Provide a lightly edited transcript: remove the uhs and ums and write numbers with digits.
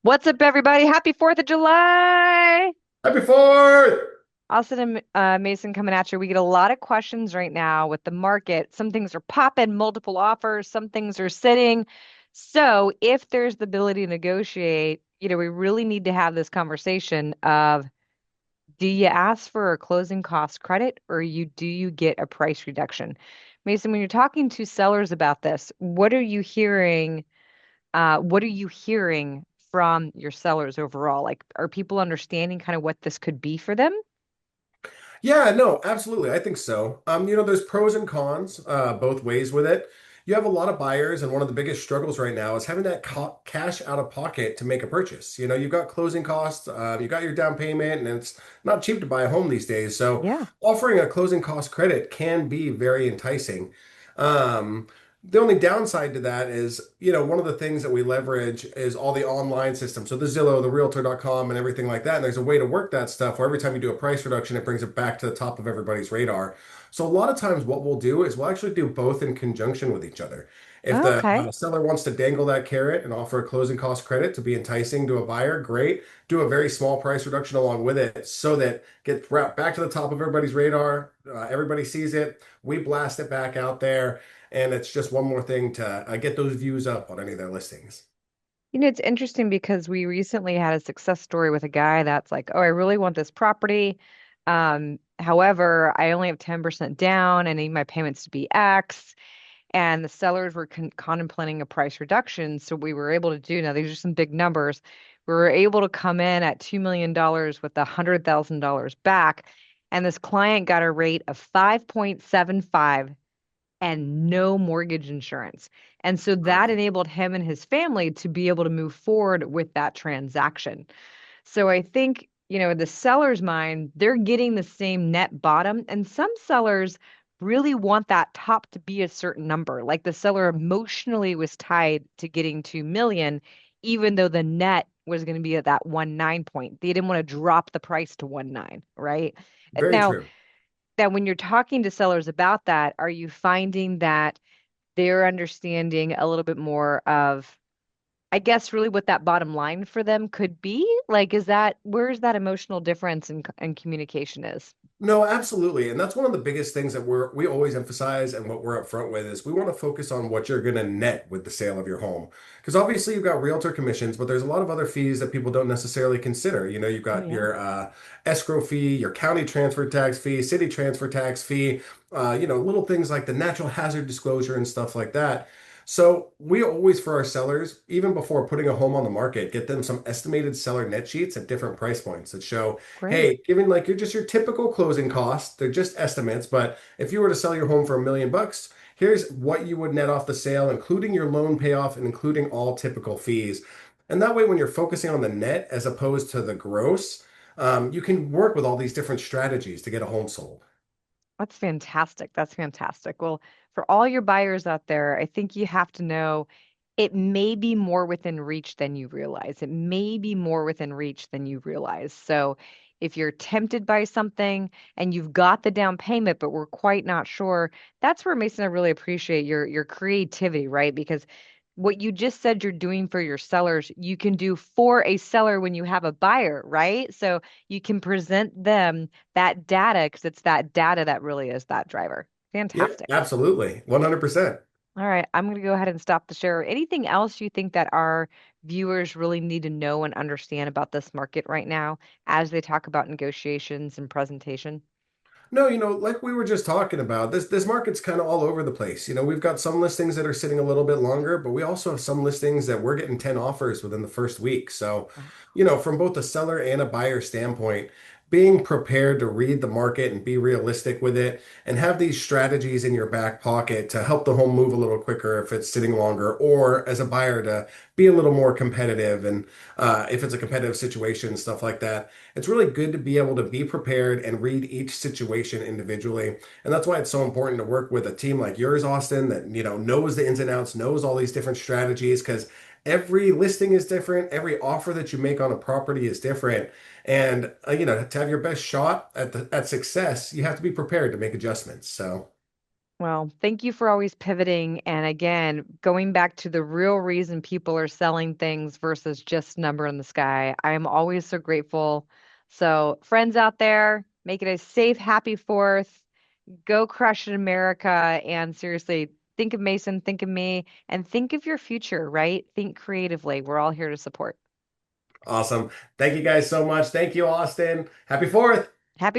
What's up, everybody? Happy 4th of July! Happy Fourth! Austin and Mason coming at you. We get a lot of questions right now with the market. Some things are popping, multiple offers, some things are sitting. So, if there's the ability to negotiate, we really need to have this conversation of do you ask for a closing cost credit or do you get a price reduction? Mason, when you're talking to sellers about this, what are you hearing from your sellers overall? Like, are people understanding kind of what this could be for them? Yeah, no, absolutely. I think so. There's pros and cons, both ways with it. You have a lot of buyers, and one of the biggest struggles right now is having that cash out of pocket to make a purchase. You've got closing costs, you got your down payment, and it's not cheap to buy a home these days. So, Yeah. offering a closing cost credit can be very enticing. Um, the only downside to that is, one of the things that we leverage is all the online systems. So the Zillow, the Realtor.com, and everything like that. And there's a way to work that stuff where every time you do a price reduction, it brings it back to the top of everybody's radar. So a lot of times, what we'll do is we'll actually do both in conjunction with each other. If the Okay. seller wants to dangle that carrot and offer a closing cost credit to be enticing to a buyer, great. Do a very small price reduction along with it so that gets brought back to the top of everybody's radar. Everybody sees it. We blast it back out there. And it's just one more thing to get those views up on any of their listings. It's interesting because we recently had a success story with a guy that's like, oh, I really want this property. However, I only have 10% down and I need my payments to be X. And the sellers were contemplating a price reduction. So we were able to do, now these are some big numbers. We were able to come in at $2 million dollars with $100,000 back. And this client got a rate of 5.75 and no mortgage insurance. And so that Wow. enabled him and his family to be able to move forward with that transaction. So I think, the seller's mind, they're getting the same net bottom. And some sellers really want that top to be a certain number. Like the seller emotionally was tied to getting 2 million, even though the net was going to be at that 1.9 point. They didn't want to drop the price to 1.9, right? Very Now, true. that when you're talking to sellers about that, are you finding that they're understanding a little bit more of, I guess, really what that bottom line for them could be? Like, where's that emotional difference in communication is? No, absolutely. And that's one of the biggest things that we always emphasize and what we're upfront with is we want to focus on what you're going to net with the sale of your home. Because obviously you've got realtor commissions, but there's a lot of other fees that people don't necessarily consider. You've Oh, got yeah. your escrow fee, your county transfer tax fee, city transfer tax fee, little things like the natural hazard disclosure and stuff like that. So we always, for our sellers, even before putting a home on the market, get them some estimated seller net sheets at different price points that show, Great. hey, given like you're just your typical closing costs, they're just estimates, but if you were to sell your home for $1 million, here's what you would net off the sale, including your loan payoff and including all typical fees. And that way, when you're focusing on the net as opposed to the gross, you can work with all these different strategies to get a home sold. That's fantastic. That's fantastic. Well, for all your buyers out there, I think you have to know it may be more within reach than you realize. It may be more within reach than you realize. So if you're tempted by something and you've got the down payment, but we're quite not sure, that's where Mason, I really appreciate your creativity, right? Because what you just said you're doing for your sellers, you can do for a seller when you have a buyer, right? So you can present them that data because it's that data that really is that driver. Yep, Fantastic. absolutely. 100%. All right, I'm going to go ahead and stop the share. Anything else you think that our viewers really need to know and understand about this market right now as they talk about negotiations and presentation? No, like we were just talking about, this market's kind of all over the place. We've got some listings that are sitting a little bit longer, but we also have some listings that we're getting 10 offers within the first week. So, Wow. from both a seller and a buyer standpoint, being prepared to read the market and be realistic with it and have these strategies in your back pocket to help the home move a little quicker if it's sitting longer, or as a buyer to be a little more competitive and if it's a competitive situation, stuff like that. It's really good to be able to be prepared and read each situation individually. And that's why it's so important to work with a team like yours, Austin, that, knows the ins and outs, knows all these different strategies, because every listing is different. Every offer that you make on a property is different. And, to have your best shot at success, you have to be prepared to make adjustments. So. Well, thank you for always pivoting. And again, going back to the real reason people are selling things versus just number in the sky. I am always so grateful. So, friends out there, make it a safe, happy fourth. Go crush it, America. And seriously, think of Mason, think of me, and think of your future, right? Think creatively. We're all here to support. Awesome. Thank you guys so much. Thank you, Austin. Happy 4th.